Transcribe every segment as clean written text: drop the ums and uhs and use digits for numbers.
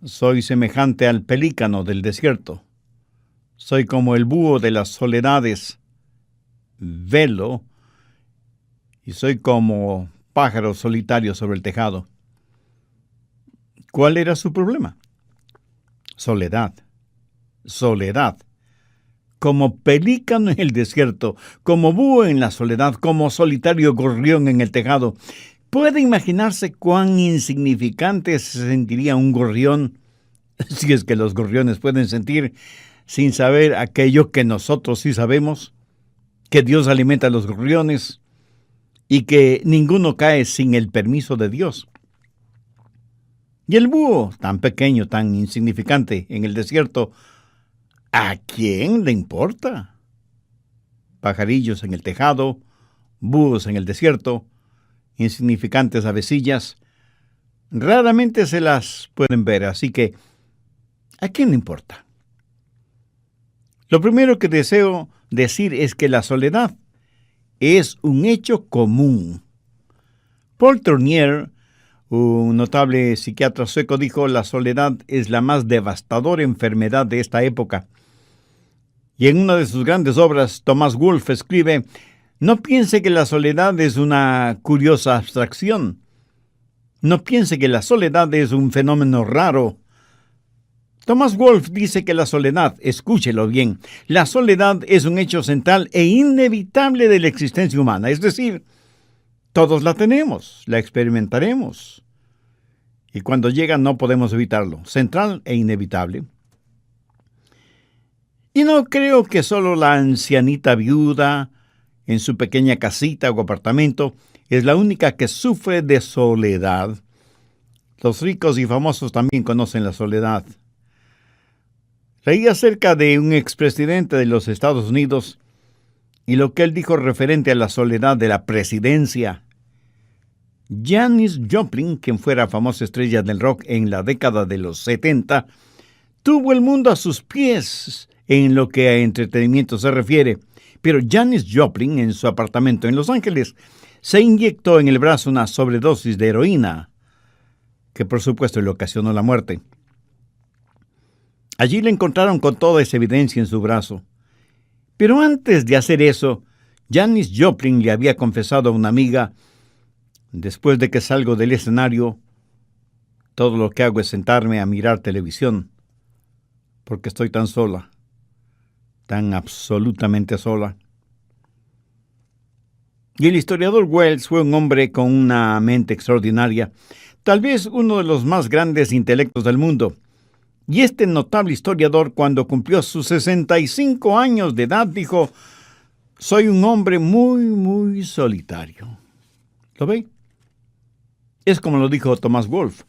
Soy semejante al pelícano del desierto. Soy como el búho de las soledades. Velo y soy como pájaro solitario sobre el tejado. ¿Cuál era su problema? Soledad. Soledad. Como pelícano en el desierto, como búho en la soledad, como solitario gorrión en el tejado. ¿Puede imaginarse cuán insignificante se sentiría un gorrión, si es que los gorriones pueden sentir, sin saber aquello que nosotros sí sabemos? Que Dios alimenta a los gorriones y que ninguno cae sin el permiso de Dios. Y el búho, tan pequeño, tan insignificante en el desierto, ¿a quién le importa? Pajarillos en el tejado, búhos en el desierto, insignificantes avecillas, raramente se las pueden ver, así que ¿a quién le importa? Lo primero que deseo decir es que la soledad es un hecho común. Paul Tournier, un notable psiquiatra sueco, dijo: la soledad es la más devastadora enfermedad de esta época. Y en una de sus grandes obras, Thomas Wolfe escribe: no piense que la soledad es una curiosa abstracción. No piense que la soledad es un fenómeno raro. Thomas Wolfe dice que la soledad, escúchelo bien, la soledad es un hecho central e inevitable de la existencia humana. Es decir, todos la tenemos, la experimentaremos. Y cuando llega no podemos evitarlo. Central e inevitable. Y no creo que solo la ancianita viuda, en su pequeña casita o apartamento, es la única que sufre de soledad. Los ricos y famosos también conocen la soledad. Leí acerca de un expresidente de los Estados Unidos y lo que él dijo referente a la soledad de la presidencia. Janis Joplin, quien fuera famosa estrella del rock en la década de los 70, tuvo el mundo a sus pies en lo que a entretenimiento se refiere. Pero Janis Joplin, en su apartamento en Los Ángeles, se inyectó en el brazo una sobredosis de heroína, que por supuesto le ocasionó la muerte. Allí le encontraron con toda esa evidencia en su brazo. Pero antes de hacer eso, Janis Joplin le había confesado a una amiga: después de que salgo del escenario, todo lo que hago es sentarme a mirar televisión, porque estoy tan sola, tan absolutamente sola. Y el historiador Wells fue un hombre con una mente extraordinaria, tal vez uno de los más grandes intelectos del mundo. Y este notable historiador, cuando cumplió sus 65 años de edad, dijo: soy un hombre muy, muy solitario. ¿Lo ve? Es como lo dijo Thomas Wolfe,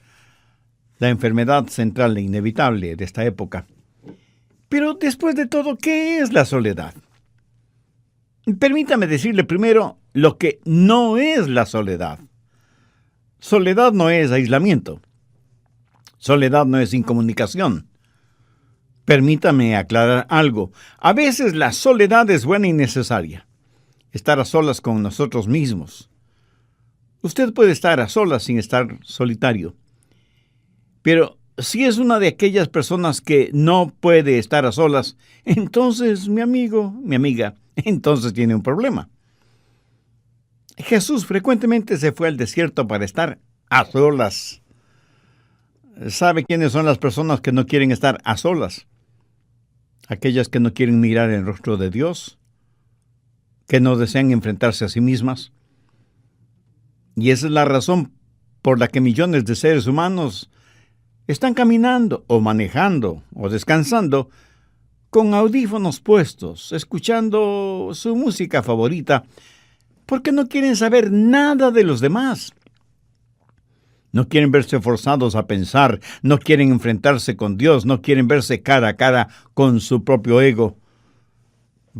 la enfermedad central e inevitable de esta época. Pero después de todo, ¿qué es la soledad? Permítame decirle primero lo que no es la soledad. Soledad no es aislamiento. Soledad no es incomunicación. Permítame aclarar algo. A veces la soledad es buena y necesaria. Estar a solas con nosotros mismos. Usted puede estar a solas sin estar solitario. Pero si es una de aquellas personas que no puede estar a solas, entonces, mi amigo, mi amiga, entonces tiene un problema. Jesús frecuentemente se fue al desierto para estar a solas. ¿Sabe quiénes son las personas que no quieren estar a solas? Aquellas que no quieren mirar el rostro de Dios, que no desean enfrentarse a sí mismas. Y esa es la razón por la que millones de seres humanos están caminando o manejando o descansando con audífonos puestos, escuchando su música favorita, porque no quieren saber nada de los demás. No quieren verse forzados a pensar, no quieren enfrentarse con Dios, no quieren verse cara a cara con su propio ego.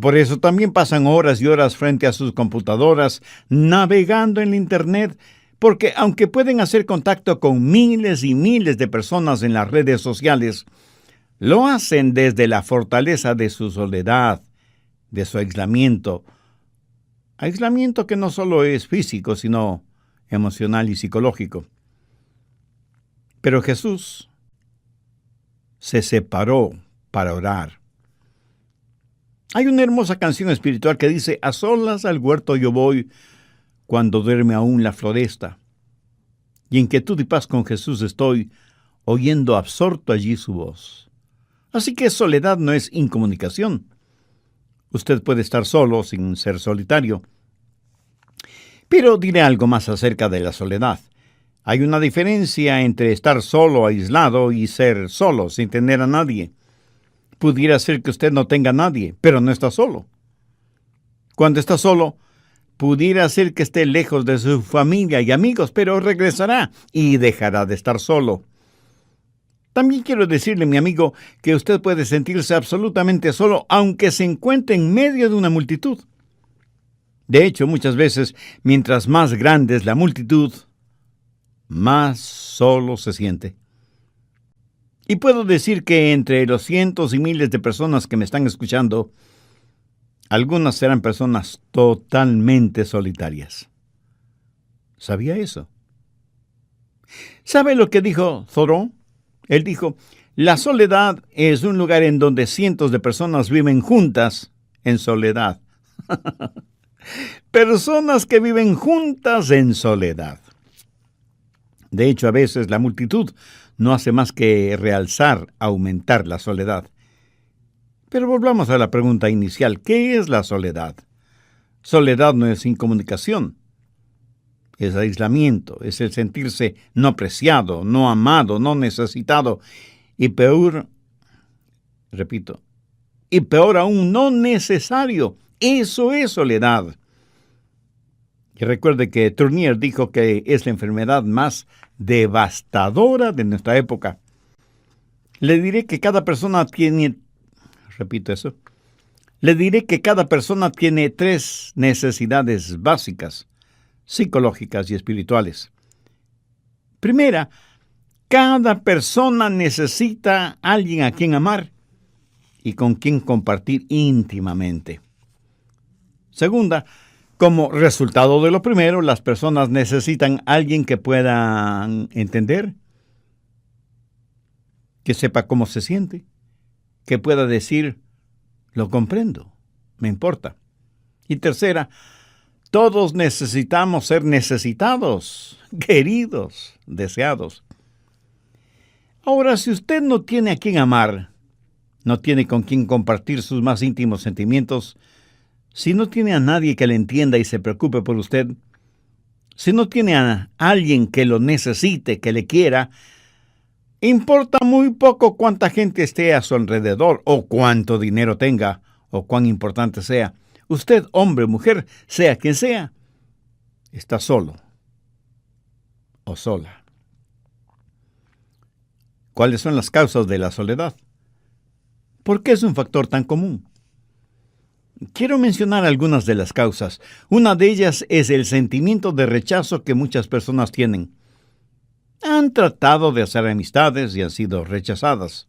Por eso también pasan horas y horas frente a sus computadoras, navegando en la Internet, porque aunque pueden hacer contacto con miles y miles de personas en las redes sociales, lo hacen desde la fortaleza de su soledad, de su aislamiento. Aislamiento que no solo es físico, sino emocional y psicológico. Pero Jesús se separó para orar. Hay una hermosa canción espiritual que dice: a solas al huerto yo voy, cuando duerme aún la floresta, y en quietud y paz con Jesús estoy, oyendo absorto allí su voz. Así que soledad no es incomunicación. Usted puede estar solo sin ser solitario. Pero diré algo más acerca de la soledad. Hay una diferencia entre estar solo, aislado, y ser solo, sin tener a nadie. Pudiera ser que usted no tenga a nadie, pero no está solo. Cuando está solo, pudiera ser que esté lejos de su familia y amigos, pero regresará y dejará de estar solo. También quiero decirle, mi amigo, que usted puede sentirse absolutamente solo, aunque se encuentre en medio de una multitud. De hecho, muchas veces, mientras más grande es la multitud, más solo se siente. Y puedo decir que entre los cientos y miles de personas que me están escuchando, algunas serán personas totalmente solitarias. ¿Sabía eso? ¿Sabe lo que dijo Thoreau? Él dijo: la soledad es un lugar en donde cientos de personas viven juntas en soledad. Personas que viven juntas en soledad. De hecho, a veces la multitud no hace más que realzar, aumentar la soledad. Pero volvamos a la pregunta inicial: ¿qué es la soledad? Soledad no es incomunicación. Es aislamiento, es el sentirse no apreciado, no amado, no necesitado, y peor aún, no necesario. Eso es soledad. Y recuerde que Tournier dijo que es la enfermedad más devastadora de nuestra época. Le diré que cada persona tiene tres necesidades básicas, psicológicas y espirituales. Primera, cada persona necesita a alguien a quien amar y con quien compartir íntimamente. Segunda, como resultado de lo primero, las personas necesitan a alguien que puedan entender, que sepa cómo se siente, que pueda decir: lo comprendo, me importa. Y tercera, todos necesitamos ser necesitados, queridos, deseados. Ahora, si usted no tiene a quien amar, no tiene con quien compartir sus más íntimos sentimientos, si no tiene a nadie que le entienda y se preocupe por usted, si no tiene a alguien que lo necesite, que le quiera, importa muy poco cuánta gente esté a su alrededor, o cuánto dinero tenga, o cuán importante sea. Usted, hombre o mujer, sea quien sea, está solo o sola. ¿Cuáles son las causas de la soledad? ¿Por qué es un factor tan común? Quiero mencionar algunas de las causas. Una de ellas es el sentimiento de rechazo que muchas personas tienen. Han tratado de hacer amistades y han sido rechazadas.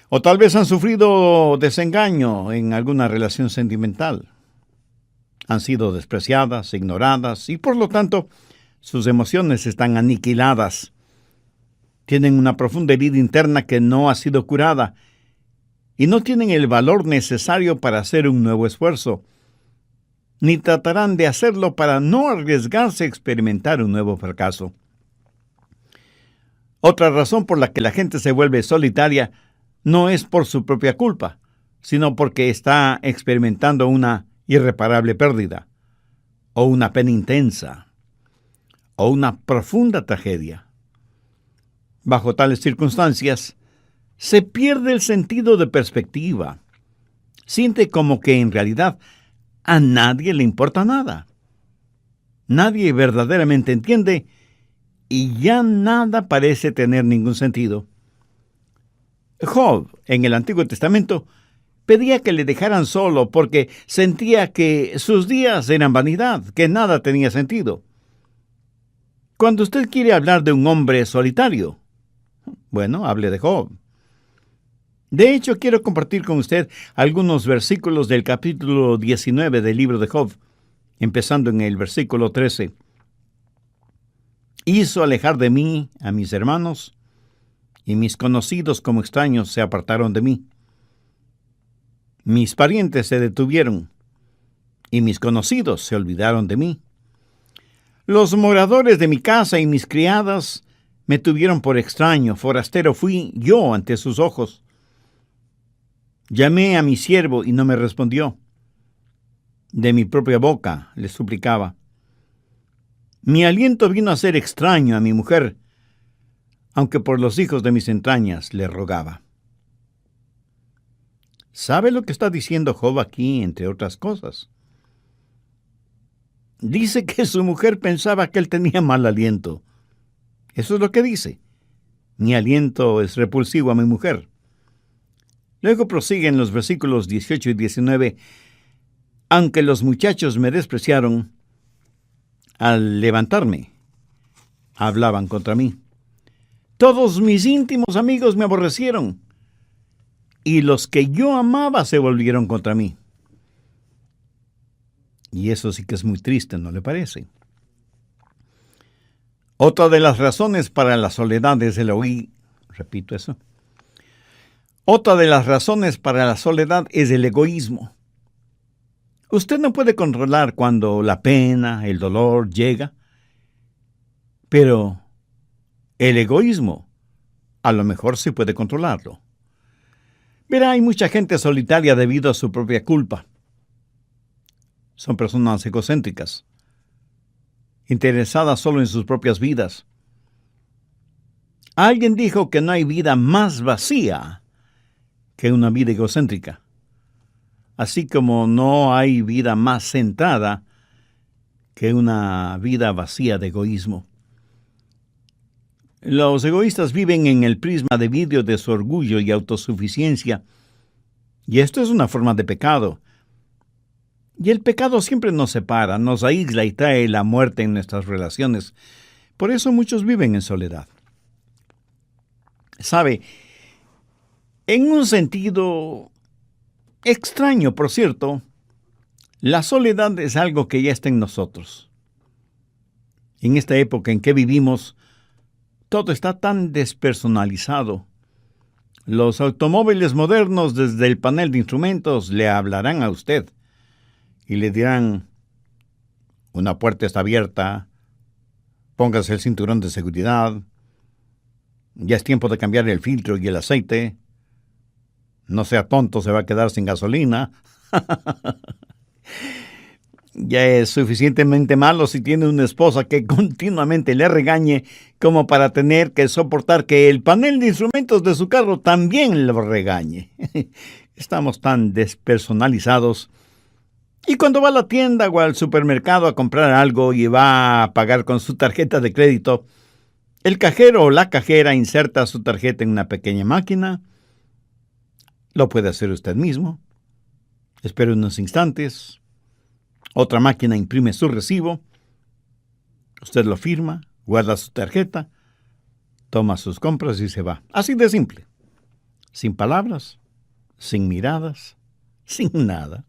O tal vez han sufrido desengaño en alguna relación sentimental. Han sido despreciadas, ignoradas y por lo tanto sus emociones están aniquiladas. Tienen una profunda herida interna que no ha sido curada y no tienen el valor necesario para hacer un nuevo esfuerzo, ni tratarán de hacerlo para no arriesgarse a experimentar un nuevo fracaso. Otra razón por la que la gente se vuelve solitaria no es por su propia culpa, sino porque está experimentando una irreparable pérdida, o una pena intensa, o una profunda tragedia. Bajo tales circunstancias, se pierde el sentido de perspectiva. Siente como que en realidad a nadie le importa nada. Nadie verdaderamente entiende y ya nada parece tener ningún sentido. Job, en el Antiguo Testamento, pedía que le dejaran solo porque sentía que sus días eran vanidad, que nada tenía sentido. Cuando usted quiere hablar de un hombre solitario, bueno, hable de Job. De hecho, quiero compartir con usted algunos versículos del capítulo 19 del libro de Job, empezando en el versículo 13. Hizo alejar de mí a mis hermanos y mis conocidos como extraños se apartaron de mí. Mis parientes se detuvieron, y mis conocidos se olvidaron de mí. Los moradores de mi casa y mis criadas me tuvieron por extraño, forastero fui yo ante sus ojos. Llamé a mi siervo y no me respondió. De mi propia boca le suplicaba. Mi aliento vino a ser extraño a mi mujer, aunque por los hijos de mis entrañas le rogaba. ¿Sabe lo que está diciendo Job aquí, entre otras cosas? Dice que su mujer pensaba que él tenía mal aliento. Eso es lo que dice. Mi aliento es repulsivo a mi mujer. Luego prosigue en los versículos 18 y 19. Aunque los muchachos me despreciaron, al levantarme, hablaban contra mí. Todos mis íntimos amigos me aborrecieron, y los que yo amaba se volvieron contra mí. Y eso sí que es muy triste, ¿no le parece? Otra de las razones para la soledad es el egoísmo. Repito eso. Otra de las razones para la soledad es el egoísmo. Usted no puede controlar cuando la pena, el dolor llega, pero el egoísmo a lo mejor sí puede controlarlo. Verá, hay mucha gente solitaria debido a su propia culpa. Son personas egocéntricas, interesadas solo en sus propias vidas. Alguien dijo que no hay vida más vacía que una vida egocéntrica, así como no hay vida más centrada que una vida vacía de egoísmo. Los egoístas viven en el prisma de vidrio de su orgullo y autosuficiencia, y esto es una forma de pecado. Y el pecado siempre nos separa, nos aísla y trae la muerte en nuestras relaciones. Por eso muchos viven en soledad. ¿Sabe? En un sentido extraño, por cierto, la soledad es algo que ya está en nosotros. En esta época en que vivimos, todo está tan despersonalizado. Los automóviles modernos desde el panel de instrumentos le hablarán a usted y le dirán, una puerta está abierta, póngase el cinturón de seguridad, ya es tiempo de cambiar el filtro y el aceite, no sea tonto, se va a quedar sin gasolina. Ya es suficientemente malo si tiene una esposa que continuamente le regañe como para tener que soportar que el panel de instrumentos de su carro también lo regañe. Estamos tan despersonalizados. Y cuando va a la tienda o al supermercado a comprar algo y va a pagar con su tarjeta de crédito, el cajero o la cajera inserta su tarjeta en una pequeña máquina. Lo puede hacer usted mismo. Espera unos instantes. Otra máquina imprime su recibo. Usted lo firma, guarda su tarjeta, toma sus compras y se va. Así de simple. Sin palabras, sin miradas, sin nada.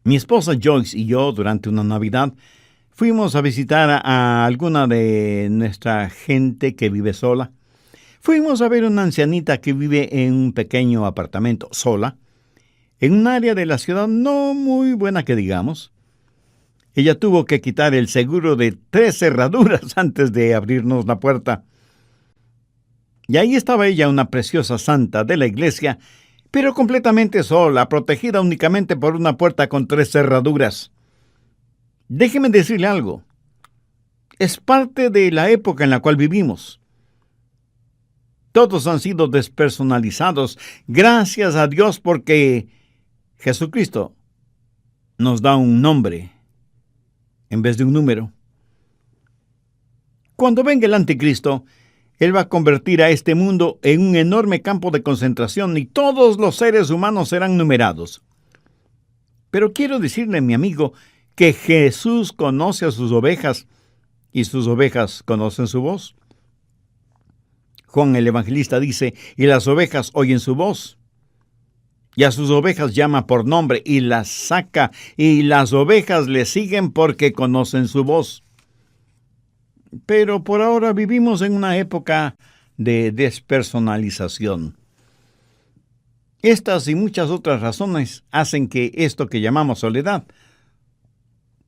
Mi esposa Joyce y yo, durante una Navidad, fuimos a visitar a alguna de nuestra gente que vive sola. Fuimos a ver una ancianita que vive en un pequeño apartamento sola, en un área de la ciudad no muy buena que digamos. Ella tuvo que quitar el seguro de 3 cerraduras antes de abrirnos la puerta. Y ahí estaba ella, una preciosa santa de la iglesia, pero completamente sola, protegida únicamente por una puerta con 3 cerraduras. Déjeme decirle algo. Es parte de la época en la cual vivimos. Todos han sido despersonalizados, gracias a Dios, porque Jesucristo nos da un nombre en vez de un número. Cuando venga el anticristo, él va a convertir a este mundo en un enorme campo de concentración y todos los seres humanos serán numerados. Pero quiero decirle, mi amigo, que Jesús conoce a sus ovejas y sus ovejas conocen su voz. Juan el Evangelista dice, y las ovejas oyen su voz. Y a sus ovejas llama por nombre y las saca, y las ovejas le siguen porque conocen su voz. Pero por ahora vivimos en una época de despersonalización. Estas y muchas otras razones hacen que esto que llamamos soledad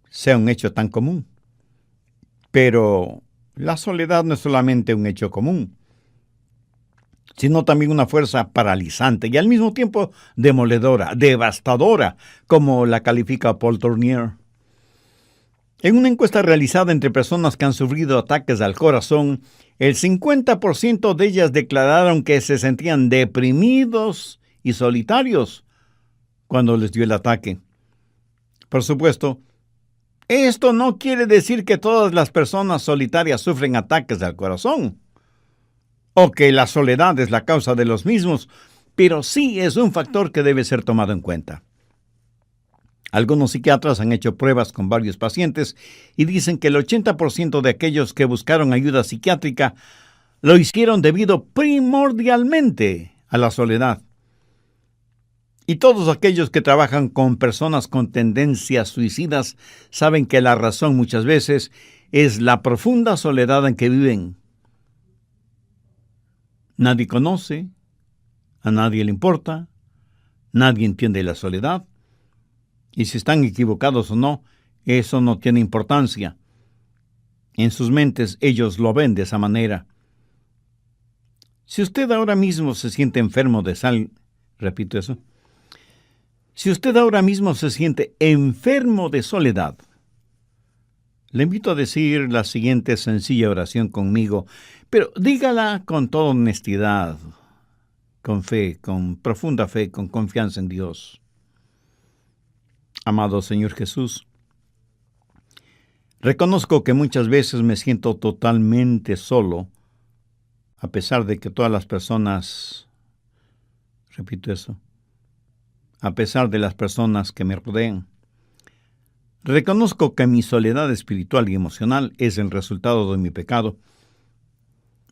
sea un hecho tan común. Pero la soledad no es solamente un hecho común, sino también una fuerza paralizante y al mismo tiempo demoledora, devastadora, como la califica Paul Tournier. En una encuesta realizada entre personas que han sufrido ataques al corazón, el 50% de ellas declararon que se sentían deprimidos y solitarios cuando les dio el ataque. Por supuesto, esto no quiere decir que todas las personas solitarias sufren ataques al corazón, o que la soledad es la causa de los mismos, pero sí es un factor que debe ser tomado en cuenta. Algunos psiquiatras han hecho pruebas con varios pacientes y dicen que el 80% de aquellos que buscaron ayuda psiquiátrica lo hicieron debido primordialmente a la soledad. Y todos aquellos que trabajan con personas con tendencias suicidas saben que la razón muchas veces es la profunda soledad en que viven. Nadie conoce, a nadie le importa, nadie entiende la soledad. Y si están equivocados o no, eso no tiene importancia. En sus mentes ellos lo ven de esa manera. Si usted ahora mismo se siente enfermo de repito eso. Si usted ahora mismo se siente enfermo de soledad, le invito a decir la siguiente sencilla oración conmigo, pero dígala con toda honestidad, con fe, con profunda fe, con confianza en Dios. Amado Señor Jesús, reconozco que muchas veces me siento totalmente solo, a pesar de que todas las personas, repito eso, a pesar de las personas que me rodean. Reconozco que mi soledad espiritual y emocional es el resultado de mi pecado,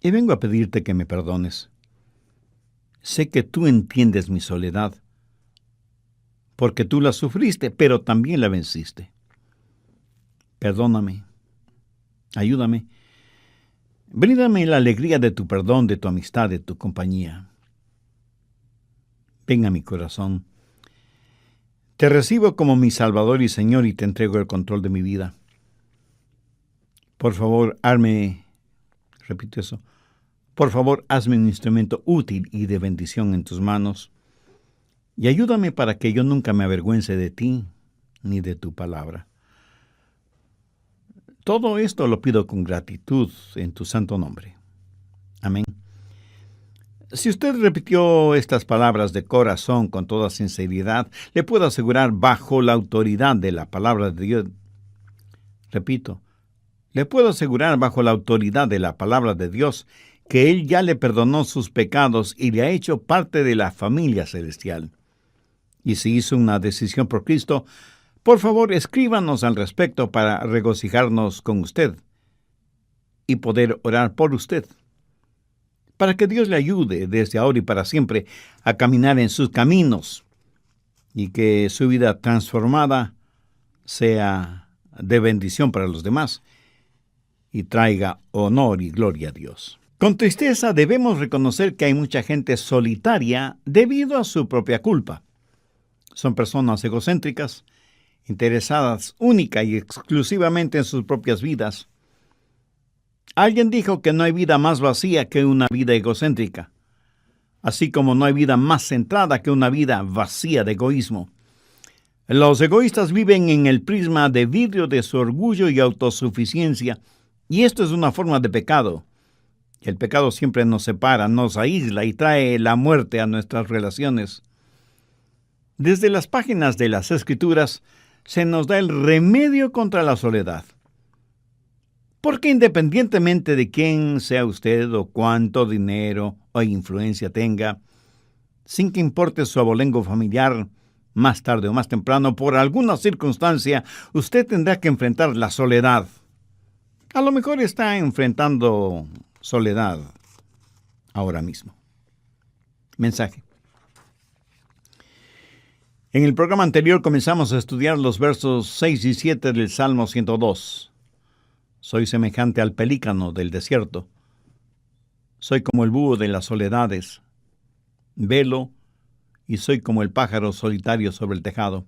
y vengo a pedirte que me perdones. Sé que tú entiendes mi soledad, porque tú la sufriste, pero también la venciste. Perdóname, ayúdame, bríndame la alegría de tu perdón, de tu amistad, de tu compañía. Ven a mi corazón. Te recibo como mi Salvador y Señor y te entrego el control de mi vida. Por favor, por favor, hazme un instrumento útil y de bendición en tus manos. Y ayúdame para que yo nunca me avergüence de ti ni de tu palabra. Todo esto lo pido con gratitud en tu santo nombre. Amén. Si usted repitió estas palabras de corazón con toda sinceridad, le puedo asegurar bajo la autoridad de la palabra de Dios. Repito, le puedo asegurar bajo la autoridad de la palabra de Dios que Él ya le perdonó sus pecados y le ha hecho parte de la familia celestial. Y si hizo una decisión por Cristo, por favor escríbanos al respecto para regocijarnos con usted y poder orar por usted, para que Dios le ayude desde ahora y para siempre a caminar en sus caminos y que su vida transformada sea de bendición para los demás y traiga honor y gloria a Dios. Con tristeza debemos reconocer que hay mucha gente solitaria debido a su propia culpa. Son personas egocéntricas, interesadas única y exclusivamente en sus propias vidas. Alguien dijo que no hay vida más vacía que una vida egocéntrica, así como no hay vida más centrada que una vida vacía de egoísmo. Los egoístas viven en el prisma de vidrio de su orgullo y autosuficiencia, y esto es una forma de pecado. El pecado siempre nos separa, nos aísla y trae la muerte a nuestras relaciones. Desde las páginas de las Escrituras se nos da el remedio contra la soledad. Porque independientemente de quién sea usted o cuánto dinero o influencia tenga, sin que importe su abolengo familiar, más tarde o más temprano, por alguna circunstancia, usted tendrá que enfrentar la soledad. A lo mejor está enfrentando soledad ahora mismo. Mensaje. En el programa anterior comenzamos a estudiar los versos 6 y 7 del Salmo 102. Soy semejante al pelícano del desierto. Soy como el búho de las soledades. Velo y soy como el pájaro solitario sobre el tejado.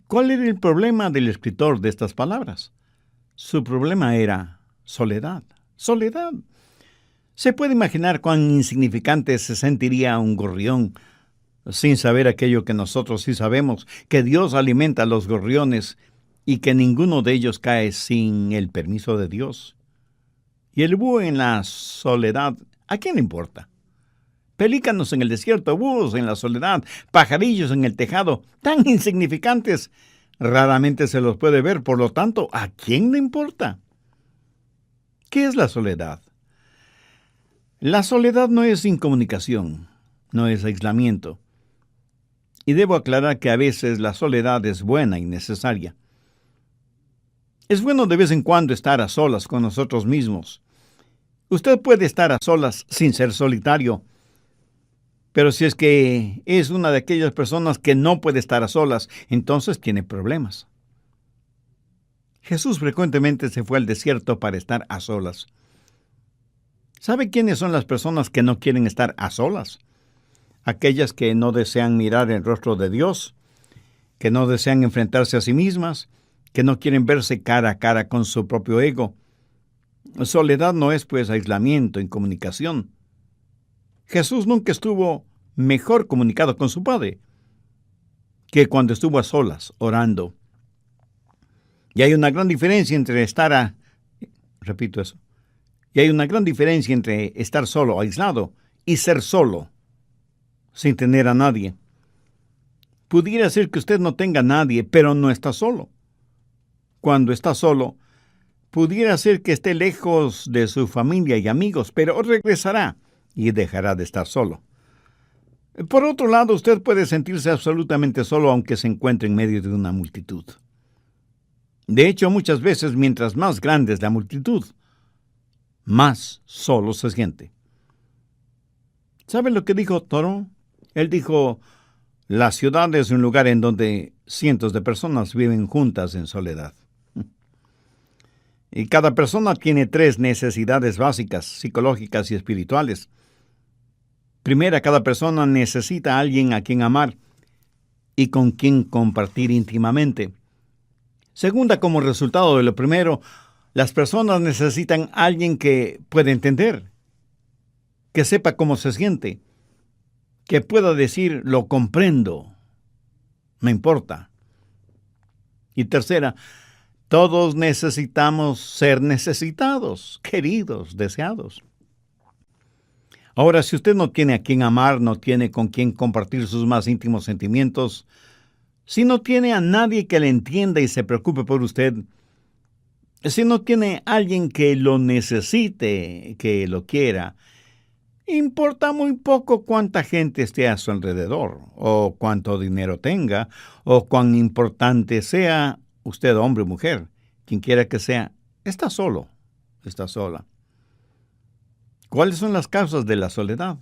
¿Cuál era el problema del escritor de estas palabras? Su problema era soledad. Soledad. Se puede imaginar cuán insignificante se sentiría un gorrión sin saber aquello que nosotros sí sabemos, que Dios alimenta a los gorriones y que ninguno de ellos cae sin el permiso de Dios. Y el búho en la soledad, ¿a quién le importa? Pelícanos en el desierto, búhos en la soledad, pajarillos en el tejado, tan insignificantes, raramente se los puede ver, por lo tanto, ¿a quién le importa? ¿Qué es la soledad? La soledad no es incomunicación, no es aislamiento. Y debo aclarar que a veces la soledad es buena y necesaria. Es bueno de vez en cuando estar a solas con nosotros mismos. Usted puede estar a solas sin ser solitario, pero si es que es una de aquellas personas que no puede estar a solas, entonces tiene problemas. Jesús frecuentemente se fue al desierto para estar a solas. ¿Sabe quiénes son las personas que no quieren estar a solas? Aquellas que no desean mirar el rostro de Dios, que no desean enfrentarse a sí mismas, que no quieren verse cara a cara con su propio ego. Soledad no es, pues, aislamiento, incomunicación. Jesús nunca estuvo mejor comunicado con su Padre que cuando estuvo a solas, orando. Y hay una gran diferencia entre y hay una gran diferencia entre estar solo, aislado, y ser solo, sin tener a nadie. Pudiera ser que usted no tenga a nadie, pero no está solo. Cuando está solo, pudiera ser que esté lejos de su familia y amigos, pero regresará y dejará de estar solo. Por otro lado, usted puede sentirse absolutamente solo aunque se encuentre en medio de una multitud. De hecho, muchas veces, mientras más grande es la multitud, más solo se siente. ¿Sabe lo que dijo Thoreau? Él dijo: la ciudad es un lugar en donde cientos de personas viven juntas en soledad. Y cada persona tiene 3 necesidades básicas, psicológicas y espirituales. Primera, cada persona necesita a alguien a quien amar y con quien compartir íntimamente. Segunda, como resultado de lo primero, las personas necesitan a alguien que pueda entender, que sepa cómo se siente, que pueda decir: lo comprendo, me importa. Y tercera, todos necesitamos ser necesitados, queridos, deseados. Ahora, si usted no tiene a quien amar, no tiene con quien compartir sus más íntimos sentimientos, si no tiene a nadie que le entienda y se preocupe por usted, si no tiene alguien que lo necesite, que lo quiera, importa muy poco cuánta gente esté a su alrededor, o cuánto dinero tenga, o cuán importante sea usted, hombre o mujer, quien quiera que sea, está solo, está sola. ¿Cuáles son las causas de la soledad?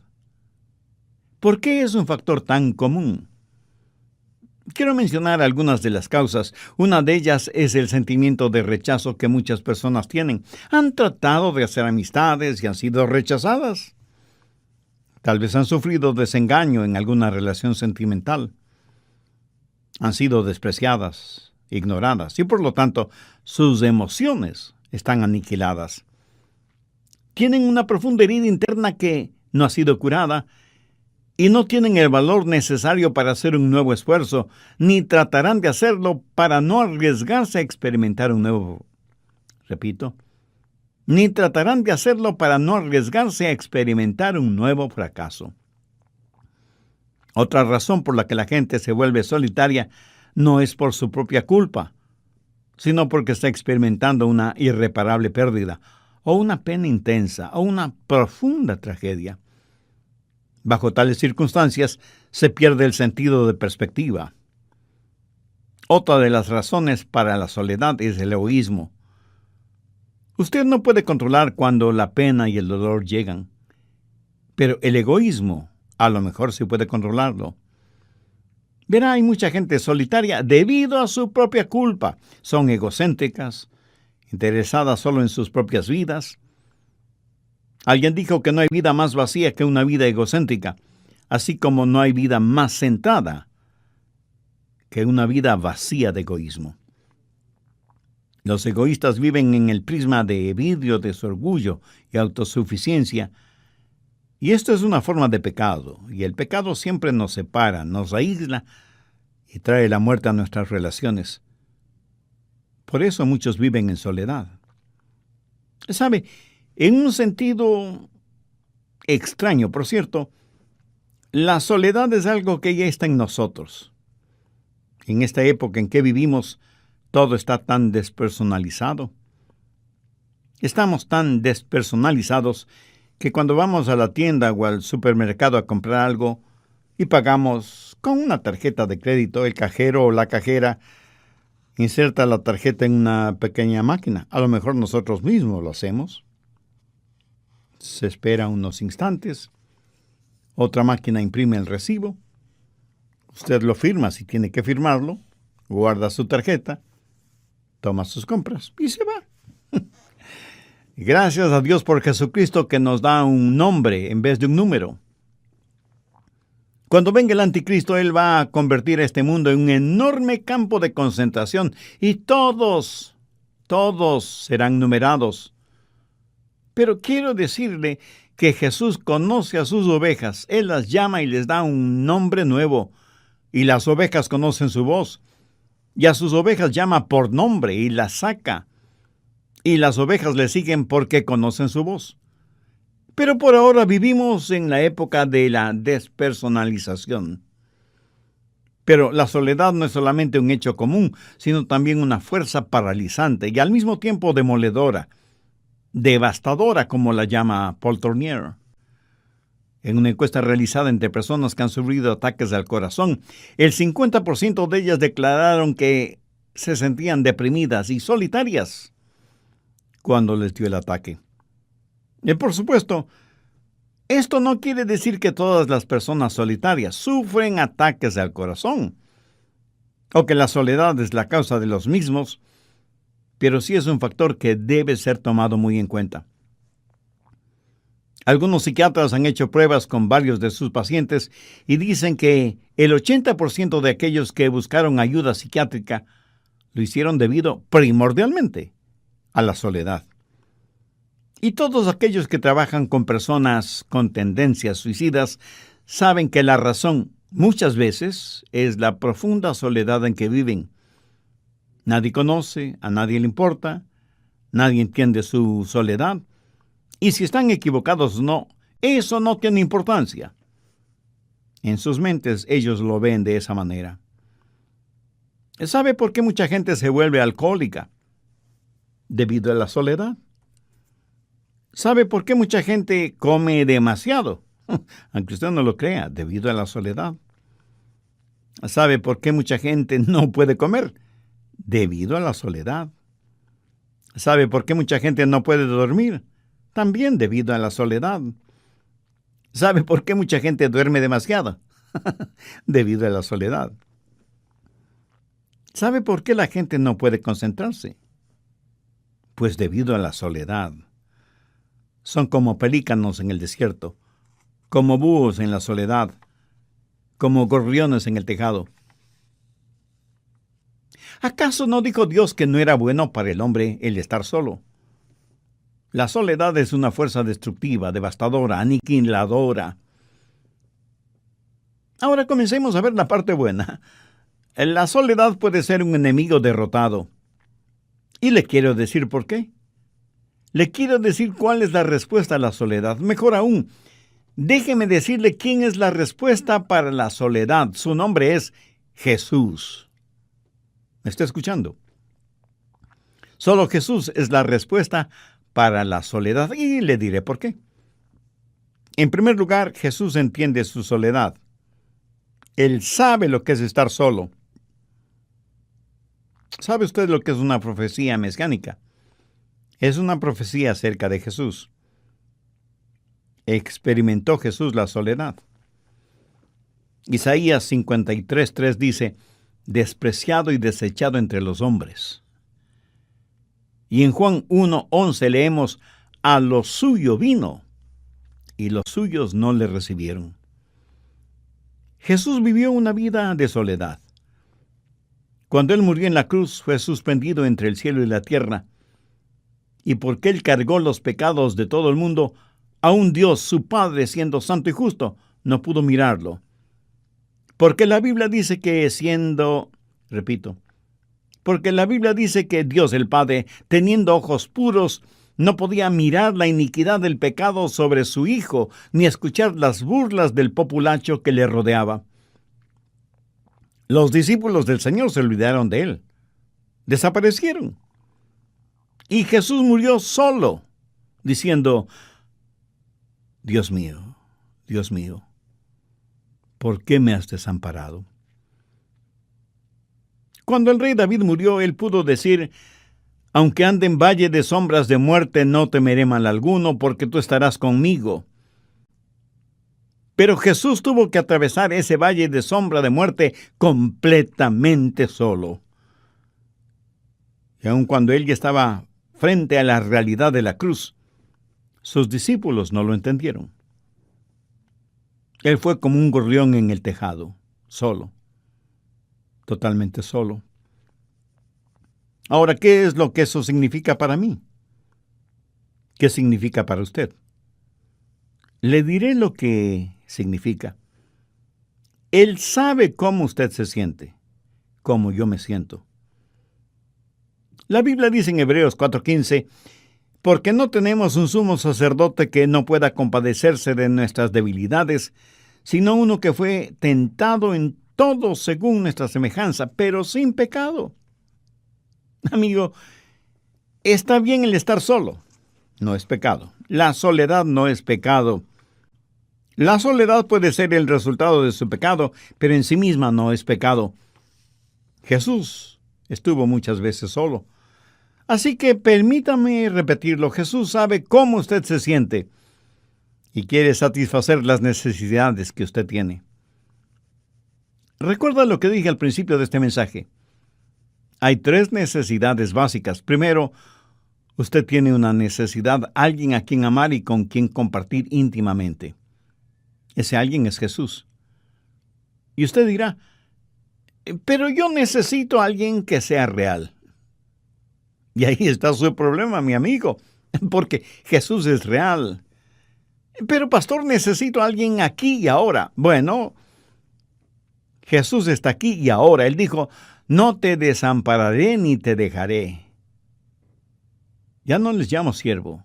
¿Por qué es un factor tan común? Quiero mencionar algunas de las causas. Una de ellas es el sentimiento de rechazo que muchas personas tienen. Han tratado de hacer amistades y han sido rechazadas. Tal vez han sufrido desengaño en alguna relación sentimental. Han sido despreciadas, ignoradas y por lo tanto sus emociones están aniquiladas. Tienen una profunda herida interna que no ha sido curada y no tienen el valor necesario para hacer un nuevo esfuerzo, ni tratarán de hacerlo para no arriesgarse a experimentar un nuevo. Repito, ni tratarán de hacerlo para no arriesgarse a experimentar un nuevo fracaso. Otra razón por la que la gente se vuelve solitaria no es por su propia culpa, sino porque está experimentando una irreparable pérdida, o una pena intensa, o una profunda tragedia. Bajo tales circunstancias, se pierde el sentido de perspectiva. Otra de las razones para la soledad es el egoísmo. Usted no puede controlar cuando la pena y el dolor llegan, pero el egoísmo a lo mejor sí puede controlarlo. Verá, hay mucha gente solitaria debido a su propia culpa. Son egocéntricas interesada solo en sus propias vidas. Alguien dijo que no hay vida más vacía que una vida egocéntrica, así como no hay vida más centrada que una vida vacía de egoísmo. Los egoístas viven en el prisma de vidrio de su orgullo y autosuficiencia, y esto es una forma de pecado, y el pecado siempre nos separa, nos aísla y trae la muerte a nuestras relaciones. Por eso muchos viven en soledad. ¿Sabe? En un sentido extraño, por cierto, la soledad es algo que ya está en nosotros. En esta época en que vivimos, todo está tan despersonalizado. Estamos tan despersonalizados que cuando vamos a la tienda o al supermercado a comprar algo y pagamos con una tarjeta de crédito, el cajero o la cajera inserta la tarjeta en una pequeña máquina. A lo mejor nosotros mismos lo hacemos. Se espera unos instantes. Otra máquina imprime el recibo. Usted lo firma si tiene que firmarlo. Guarda su tarjeta. Toma sus compras y se va. Gracias a Dios por Jesucristo que nos da un nombre en vez de un número. Cuando venga el anticristo, él va a convertir a este mundo en un enorme campo de concentración y todos serán numerados. Pero quiero decirle que Jesús conoce a sus ovejas. Él las llama y les da un nombre nuevo. Y las ovejas conocen su voz. Y a sus ovejas llama por nombre y las saca. Y las ovejas le siguen porque conocen su voz. Pero por ahora vivimos en la época de la despersonalización. Pero la soledad no es solamente un hecho común, sino también una fuerza paralizante y al mismo tiempo demoledora, devastadora, como la llama Paul Tournier. En una encuesta realizada entre personas que han sufrido ataques al corazón, el 50% de ellas declararon que se sentían deprimidas y solitarias cuando les dio el ataque. Y por supuesto, esto no quiere decir que todas las personas solitarias sufren ataques al corazón, o que la soledad es la causa de los mismos, pero sí es un factor que debe ser tomado muy en cuenta. Algunos psiquiatras han hecho pruebas con varios de sus pacientes y dicen que el 80% de aquellos que buscaron ayuda psiquiátrica lo hicieron debido primordialmente a la soledad. Y todos aquellos que trabajan con personas con tendencias suicidas saben que la razón muchas veces es la profunda soledad en que viven. Nadie conoce, a nadie le importa, nadie entiende su soledad. Y si están equivocados o no, eso no tiene importancia. En sus mentes ellos lo ven de esa manera. ¿Sabe por qué mucha gente se vuelve alcohólica? Debido a la soledad. ¿Sabe por qué mucha gente come demasiado? Aunque usted no lo crea, debido a la soledad. ¿Sabe por qué mucha gente no puede comer? Debido a la soledad. ¿Sabe por qué mucha gente no puede dormir? También debido a la soledad. ¿Sabe por qué mucha gente duerme demasiado? Debido a la soledad. ¿Sabe por qué la gente no puede concentrarse? Pues debido a la soledad. Son como pelícanos en el desierto, como búhos en la soledad, como gorriones en el tejado. ¿Acaso no dijo Dios que no era bueno para el hombre el estar solo? La soledad es una fuerza destructiva, devastadora, aniquiladora. Ahora comencemos a ver la parte buena. La soledad puede ser un enemigo derrotado. Y le quiero decir por qué. Le quiero decir cuál es la respuesta a la soledad. Mejor aún, déjeme decirle quién es la respuesta para la soledad. Su nombre es Jesús. ¿Me está escuchando? Solo Jesús es la respuesta para la soledad. Y le diré por qué. En primer lugar, Jesús entiende su soledad. Él sabe lo que es estar solo. ¿Sabe usted lo que es una profecía mesiánica? Es una profecía acerca de Jesús. Experimentó Jesús la soledad. Isaías 53:3 dice, despreciado y desechado entre los hombres. Y en Juan 1:11 leemos, a lo suyo vino, y los suyos no le recibieron. Jesús vivió una vida de soledad. Cuando Él murió en la cruz, fue suspendido entre el cielo y la tierra. Y porque Él cargó los pecados de todo el mundo, aun Dios, su Padre, siendo santo y justo, no pudo mirarlo. Porque la Biblia dice que porque la Biblia dice que Dios el Padre, teniendo ojos puros, no podía mirar la iniquidad del pecado sobre su Hijo, ni escuchar las burlas del populacho que le rodeaba. Los discípulos del Señor se olvidaron de Él. Desaparecieron. Y Jesús murió solo, diciendo, Dios mío, ¿por qué me has desamparado? Cuando el rey David murió, él pudo decir, aunque ande en valle de sombras de muerte, no temeré mal alguno, porque tú estarás conmigo. Pero Jesús tuvo que atravesar ese valle de sombra de muerte completamente solo. Y aun cuando él ya estaba frente a la realidad de la cruz, sus discípulos no lo entendieron. Él fue como un gorrión en el tejado, solo, totalmente solo. Ahora, ¿qué es lo que eso significa para mí? ¿Qué significa para usted? Le diré lo que significa. Él sabe cómo usted se siente, cómo yo me siento. La Biblia dice en Hebreos 4:15, porque no tenemos un sumo sacerdote que no pueda compadecerse de nuestras debilidades, sino uno que fue tentado en todo según nuestra semejanza, pero sin pecado. Amigo, está bien el estar solo, no es pecado. La soledad no es pecado. La soledad puede ser el resultado de su pecado, pero en sí misma no es pecado. Jesús estuvo muchas veces solo. Así que permítame repetirlo, Jesús sabe cómo usted se siente y quiere satisfacer las necesidades que usted tiene. Recuerda lo que dije al principio de este mensaje. Hay 3 necesidades básicas. Primero, usted tiene una necesidad, alguien a quien amar y con quien compartir íntimamente. Ese alguien es Jesús. Y usted dirá, pero yo necesito a alguien que sea real. Y ahí está su problema, mi amigo, porque Jesús es real. Pero pastor, necesito a alguien aquí y ahora. Bueno, Jesús está aquí y ahora. Él dijo, no te desampararé ni te dejaré. Ya no les llamo siervo.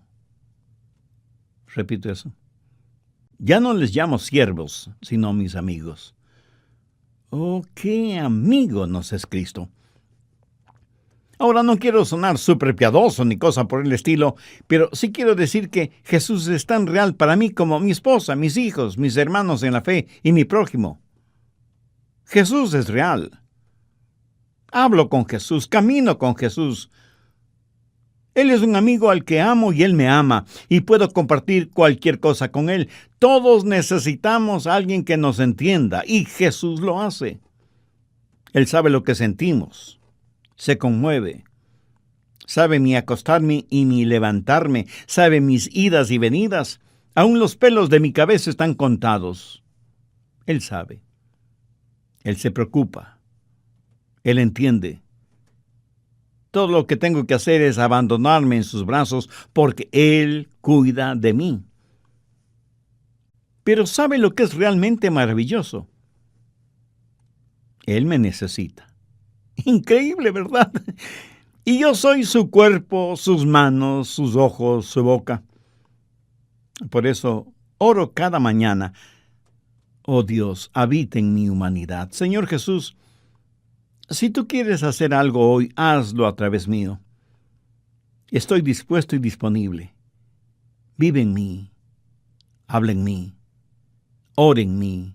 Repito eso. Ya no les llamo siervos, sino mis amigos. Oh, qué amigo nos es Cristo. Ahora no quiero sonar súper piadoso ni cosa por el estilo, pero sí quiero decir que Jesús es tan real para mí como mi esposa, mis hijos, mis hermanos en la fe y mi prójimo. Jesús es real. Hablo con Jesús, camino con Jesús. Él es un amigo al que amo y Él me ama, y puedo compartir cualquier cosa con Él. Todos necesitamos a alguien que nos entienda, y Jesús lo hace. Él sabe lo que sentimos. Se conmueve. Sabe mi acostarme y mi levantarme. Sabe mis idas y venidas. Aún los pelos de mi cabeza están contados. Él sabe. Él se preocupa. Él entiende. Todo lo que tengo que hacer es abandonarme en sus brazos porque Él cuida de mí. Pero ¿sabe lo que es realmente maravilloso? Él me necesita. Increíble, ¿verdad? Y yo soy su cuerpo, sus manos, sus ojos, su boca. Por eso oro cada mañana. Oh Dios, habita en mi humanidad. Señor Jesús, si tú quieres hacer algo hoy, hazlo a través mío. Estoy dispuesto y disponible. Vive en mí. Habla en mí. Ora en mí.